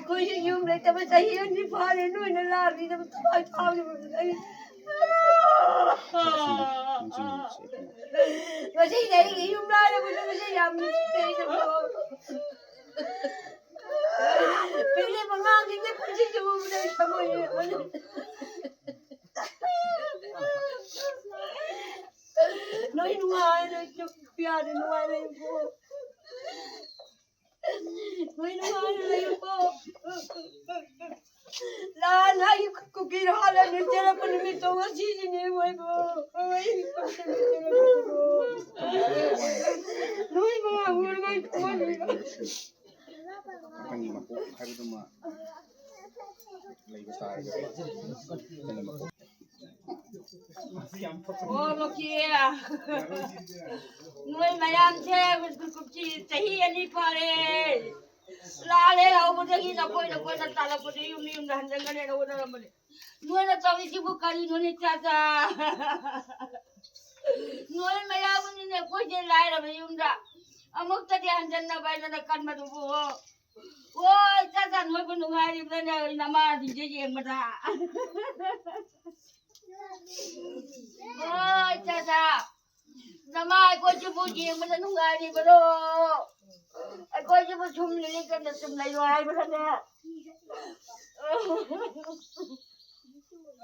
Ko'y yung na ito sa hiyan ni Pare no, nalari na matawag na ay. Kasi dahil yung lala mo na kasi yamin sa mo. Pili mo nga, hindi po siya mo na siya mo. No, inuwahan na siya. Piyari, inuwahan na yun po. No, inuwahan na yun po. Lana, yung kukirahalan na siya na panimito nga sisiniway ko. Ay, no, inuwahan mo nga ito. Kangi mako, hari tu mak. Lagi besar ke? Kangi mako. Oh, Makia. Nuôi mày ăn xe, cục chi, thấy anh đi qua đây. La lên đâu có thấy nó quay ta là có thấy yung đàn đàn cái này đâu có làm gì. Nuôi nó tao đi chịu cari nuôi cha cha. Nuôi mày ăn cái này quay trên lại là mày yung đã. Amok tadi handan na bay na nakan madugo. Ôi, cha cha nuôi con nuôi đi bên này nama đi chơi gì mà ta. Ôi, cha cha. Nama ai coi chú bố gì mà nó nuôi đi bên đó. Ai coi chú bố chum lili cái nó chum này rồi mà ta nè.